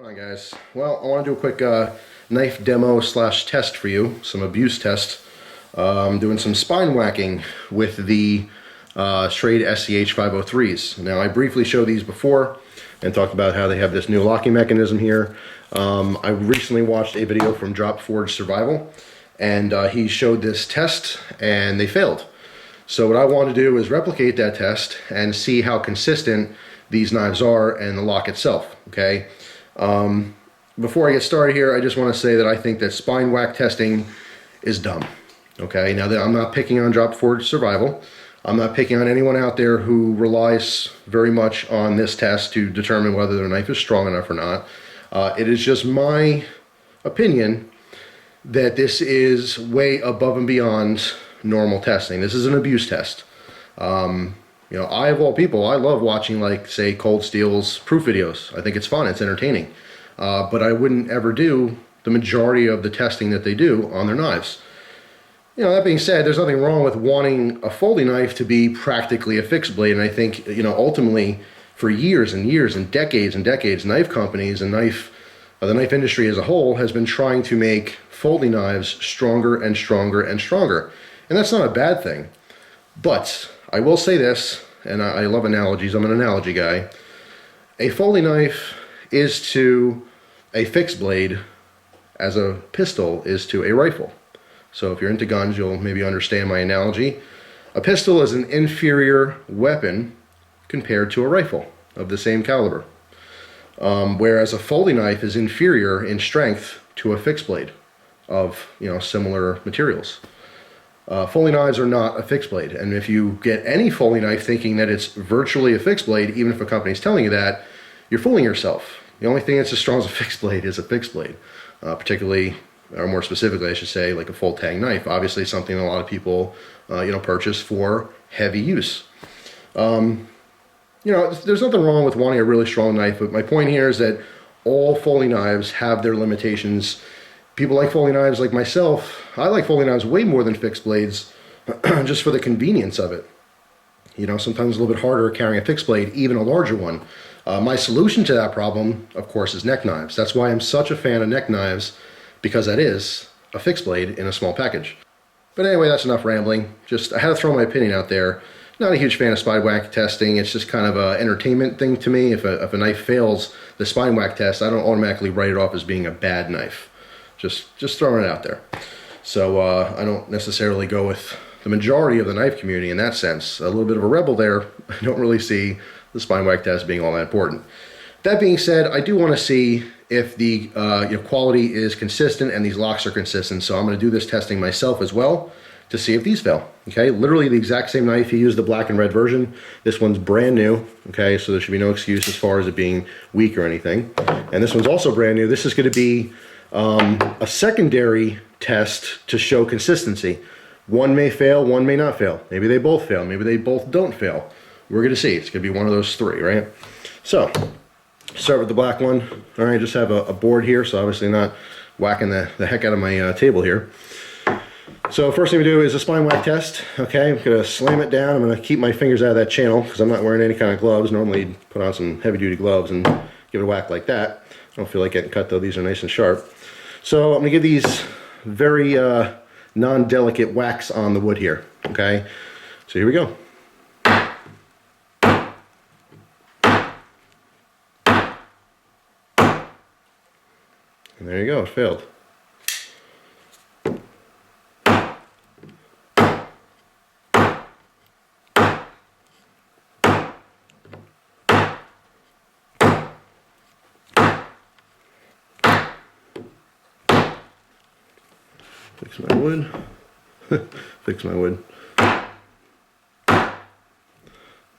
What's going on, guys? Well, I want to do a quick knife demo slash test for you, some abuse test. I'm doing some spine whacking with the Schrade SCH 503s. Now, I briefly showed these before and talked about how they have this new locking mechanism here. I recently watched a video from Drop Forge Survival, and he showed this test and they failed. So what I want to do is replicate that test and see how consistent these knives are and the lock itself, okay? Before I get started here, I just want to say that I think that spine whack testing is dumb, okay? Now, that I'm not picking on Drop Forge Survival. I'm not picking on anyone out there who relies very much on this test to determine whether their knife is strong enough or not. It is just my opinion that this is way above and beyond normal testing. This is an abuse test. You know, I, of all people, I love watching, like, say, Cold Steel's proof videos. I think it's fun, it's entertaining. But I wouldn't ever do the majority of the testing that they do on their knives. You know, that being said, there's nothing wrong with wanting a folding knife to be practically a fixed blade. And I think, you know, ultimately, for years and years and decades, knife companies and the knife industry as a whole has been trying to make folding knives stronger and stronger and stronger. And that's not a bad thing. But I will say this, and I love analogies, I'm an analogy guy. A folding knife is to a fixed blade as a pistol is to a rifle. So if you're into guns, you'll maybe understand my analogy. A pistol is an inferior weapon compared to a rifle of the same caliber. Whereas a folding knife is inferior in strength to a fixed blade of, you know, similar materials. Folding knives are not a fixed blade, and if you get any folding knife thinking that it's virtually a fixed blade, even if a company's telling you that, you're fooling yourself. The only thing that's as strong as a fixed blade is a fixed blade, particularly, or more specifically, I should say, like a full tang knife. Obviously, something a lot of people, you know, purchase for heavy use. You know, there's nothing wrong with wanting a really strong knife, but my point here is that all folding knives have their limitations. People like folding knives like myself. I like folding knives way more than fixed blades just for the convenience of it. You know, sometimes it's a little bit harder carrying a fixed blade, even a larger one. My solution to that problem, of course, is neck knives. That's why I'm such a fan of neck knives, because that is a fixed blade in a small package. But anyway, that's enough rambling. Just, I had to throw my opinion out there. Not a huge fan of spine whack testing. It's just kind of an entertainment thing to me. If a knife fails the spine whack test, I don't automatically write it off as being a bad knife. Just throwing it out there. So I don't necessarily go with the majority of the knife community in that sense. A little bit of a rebel there. I don't really see the spine whack test being all that important. That being said, I do want to see if the you know, quality is consistent and these locks are consistent. So I'm going to do this testing myself as well to see if these fail. Okay, literally the exact same knife. He used the black and red version. This one's brand new. Okay, so there should be no excuse as far as it being weak or anything. And this one's also brand new. This is going to be a secondary test to show consistency. One may fail, one may not fail. Maybe they both fail, maybe they both don't fail. We're gonna see. It's gonna be one of those three, right? So, start with the black one. All right, just have a board here, so obviously not whacking the heck out of my table here. So first thing we do is a spine whack test. Okay, I'm gonna slam it down. I'm gonna keep my fingers out of that channel because I'm not wearing any kind of gloves. Normally put on some heavy duty gloves and give it a whack like that. I don't feel like getting cut though, these are nice and sharp. So I'm gonna give these very non-delicate whacks on the wood here, okay? So here we go. And there you go, it failed. Fix my wood. Fix my wood.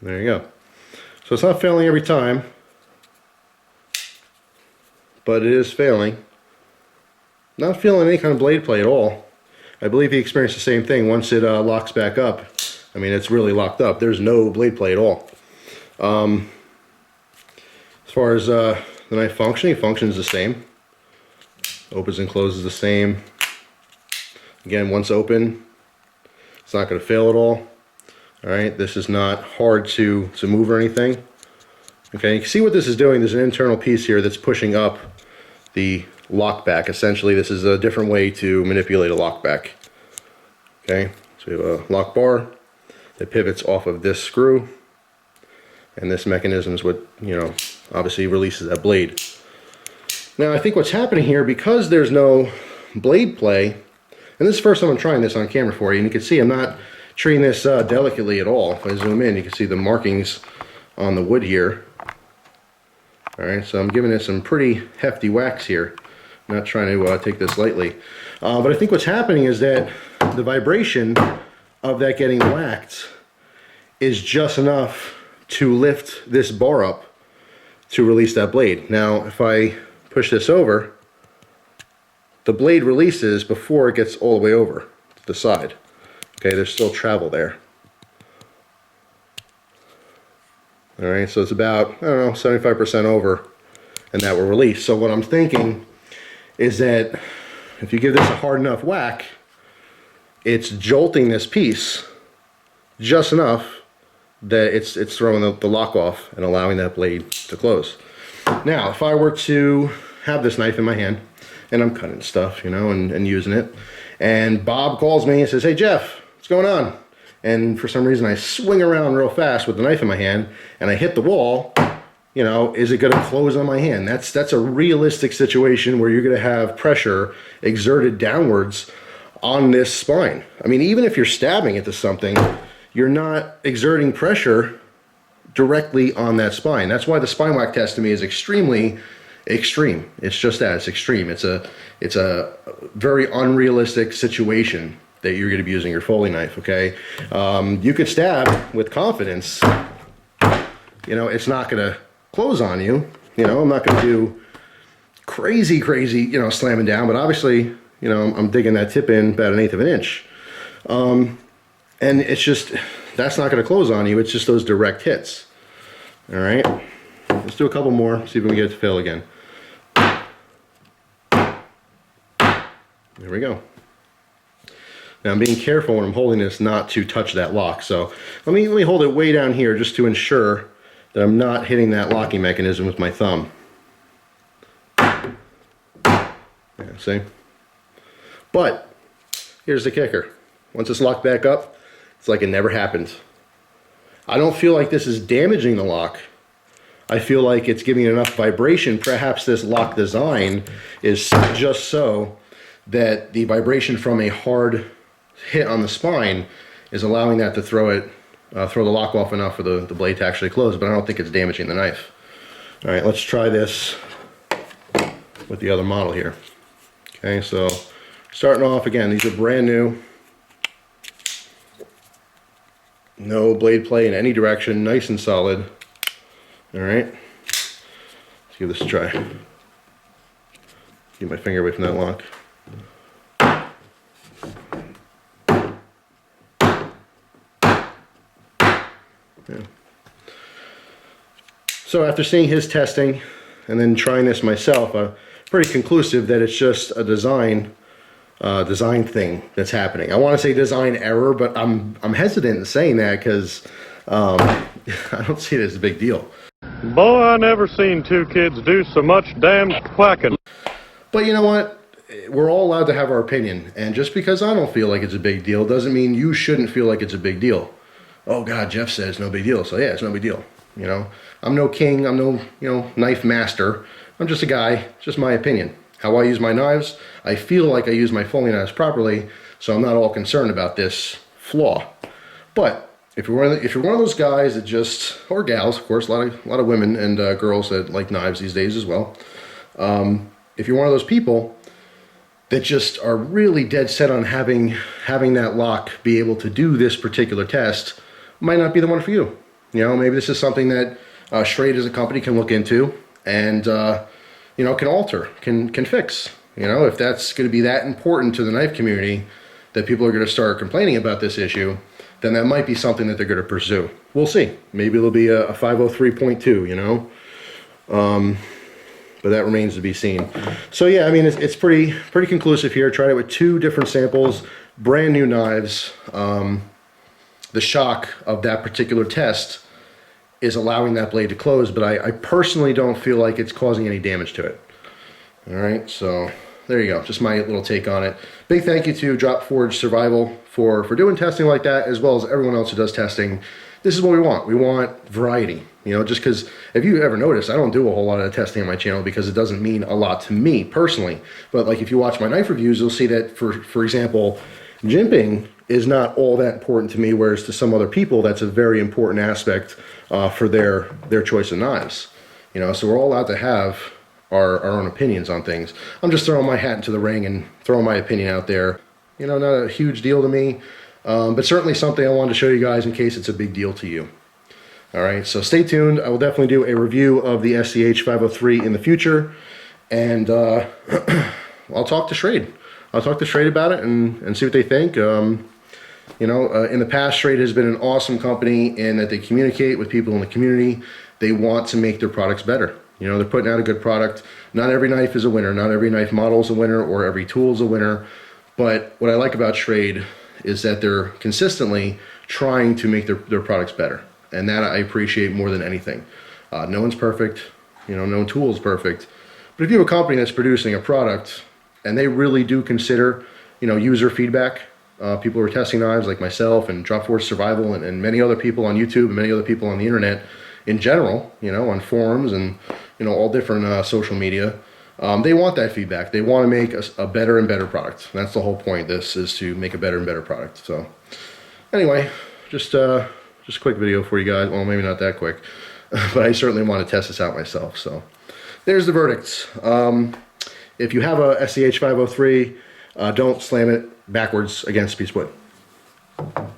There you go. So it's not failing every time, but it is failing. Not feeling any kind of blade play at all. I believe he experienced the same thing once it locks back up. I mean, it's really locked up. There's no blade play at all. As far as the knife functioning, functions the same. Opens and closes the same. Again, once open, it's not going to fail at all. All right, this is not hard to move or anything. Okay, you can see what this is doing. There's an internal piece here that's pushing up the lock back. Essentially, this is a different way to manipulate a lock back. Okay, so we have a lock bar that pivots off of this screw, and this mechanism is what, you know, obviously releases that blade. Now, I think what's happening here, because there's no blade play, and this is the first time I'm trying this on camera for you, and you can see I'm not treating this delicately at all. If I zoom in, you can see the markings on the wood here. Alright, so I'm giving it some pretty hefty whacks here. I'm not trying to take this lightly. But I think what's happening is that the vibration of that getting whacked is just enough to lift this bar up to release that blade. Now, if I push this over, the blade releases before it gets all the way over to the side. Okay, there's still travel there. Alright, so it's about, I don't know, 75% over, and that will release. So what I'm thinking is that if you give this a hard enough whack, it's jolting this piece just enough that it's throwing the lock off and allowing that blade to close. Now, if I were to have this knife in my hand, and I'm cutting stuff, you know, and using it, and Bob calls me and says, "Hey Jeff, what's going on?" And for some reason I swing around real fast with the knife in my hand and I hit the wall, you know, is it going to close on my hand? That's a realistic situation where you're going to have pressure exerted downwards on this spine. I mean, even if you're stabbing into something, you're not exerting pressure directly on that spine. That's why the spine whack test to me is extremely extreme. It's just that, it's extreme. It's a very unrealistic situation that you're going to be using your Foley knife, okay? You could stab with confidence. You know, it's not going to close on you. You know, I'm not going to do crazy, you know, slamming down, but obviously, you know, I'm digging that tip in about 1/8 of an inch. And it's just, that's not going to close on you. It's just those direct hits. All right, let's do a couple more, see if we can get it to fail again. There we go. Now I'm being careful when I'm holding this not to touch that lock. So let me hold it way down here just to ensure that I'm not hitting that locking mechanism with my thumb. Yeah, see? But here's the kicker. Once it's locked back up, it's like it never happened. I don't feel like this is damaging the lock. I feel like it's giving it enough vibration. Perhaps this lock design is just so that the vibration from a hard hit on the spine is allowing that to throw the lock off enough for the blade to actually close, but I don't think it's damaging the knife. All right, let's try this with the other model here. Okay, so starting off again, these are brand new. No blade play in any direction, nice and solid. All right, let's give this a try. Get my finger away from that lock. Yeah. So after seeing his testing and then trying this myself, I'm pretty conclusive that it's just a design thing that's happening. I want to say design error, but I'm hesitant in saying that because I don't see it as a big deal. Boy, I never seen two kids do so much damn quacking. But you know what? We're all allowed to have our opinion, and just because I don't feel like it's a big deal doesn't mean you shouldn't feel like it's a big deal. Oh God, Jeff says no big deal, so yeah, it's no big deal. You know, I'm no king, I'm no, you know, knife master. I'm just a guy, it's just my opinion. How I use my knives, I feel like I use my Foley knives properly, so I'm not all concerned about this flaw. But if you're one of those guys that just, or gals, of course, a lot of women and girls that like knives these days as well. If you're one of those people that just are really dead set on having that lock be able to do this particular test, might not be the one for you. You know, maybe this is something that Schrade as a company can look into and you know, can alter, can fix. You know, if that's going to be that important to the knife community that people are going to start complaining about this issue, then that might be something that they're going to pursue. We'll see. Maybe it'll be a 503.2, you know. But that remains to be seen. So yeah, I mean, it's pretty conclusive here. Tried it with 2 different samples, brand new knives. The shock of that particular test is allowing that blade to close, but I personally don't feel like it's causing any damage to it. All right, so there you go, just my little take on it. Big thank you to Dropforge Survival for doing testing like that, as well as everyone else who does testing. This is what we want. We want variety, you know, just because if you ever notice, I don't do a whole lot of testing on my channel because it doesn't mean a lot to me personally. But like if you watch my knife reviews, you'll see that for example, jimping is not all that important to me, whereas to some other people, that's a very important aspect for their choice of knives. You know, so we're all allowed to have our own opinions on things. I'm just throwing my hat into the ring and throwing my opinion out there. You know, not a huge deal to me, but certainly something I wanted to show you guys in case it's a big deal to you. All right, so stay tuned. I will definitely do a review of the SCH 503 in the future, and I'll talk to Schrade. I'll talk to Schrade about it and see what they think. You know, in the past, Schrade has been an awesome company in that they communicate with people in the community. They want to make their products better. You know, they're putting out a good product. Not every knife is a winner. Not every knife model is a winner or every tool is a winner. But what I like about Schrade is that they're consistently trying to make their products better. And that I appreciate more than anything. No one's perfect. You know, no tool is perfect. But if you have a company that's producing a product and they really do consider, you know, user feedback, people who are testing knives like myself and Dropforge Survival and many other people on YouTube and many other people on the internet in general, you know, on forums and, you know, all different social media, they want that feedback. They want to make a better and better product. That's the whole point. This is to make a better and better product. So anyway, just a quick video for you guys. Well, maybe not that quick, but I certainly want to test this out myself. So there's the verdicts. If you have a SCH 503, don't slam it backwards against a piece of wood.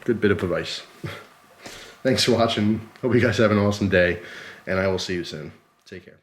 Good bit of advice. Thanks for watching. Hope you guys have an awesome day, and I will see you soon. Take care.